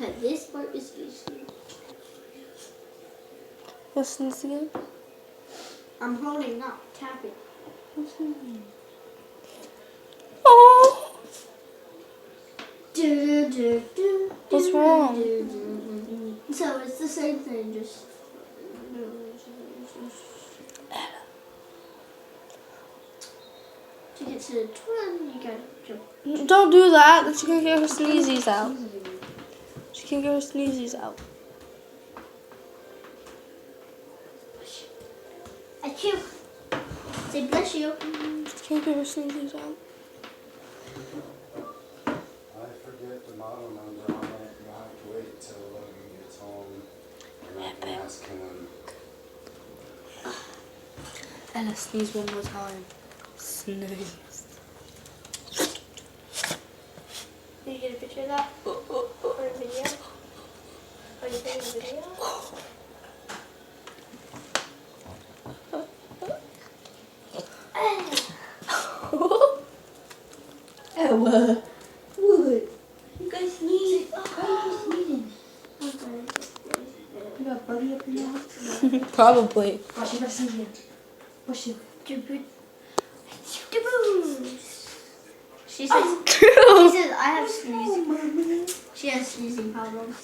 Okay, this part is easy. Let's sneeze again. I'm holding, not tapping. Oh. What's What's wrong? So it's the same thing, just. To get to the twin, you gotta jump. Don't do that. She can get her sneezies out. She can get her sneezies out. Achoo! Say bless you. She can't get her sneezies out. I forget the model number on it. You'll have to wait till Logan gets home. And I can ask him. Ella, sneeze one more time. Sneeze. Did you get a picture of that? Or a video? Are you taking a video? Oh, what? You guys sneeze. Why are you sneezing? You got a buddy up in your house? Probably. Watch it, sneeze again. Watch it. She says, I have sneezing. She has sneezing problems.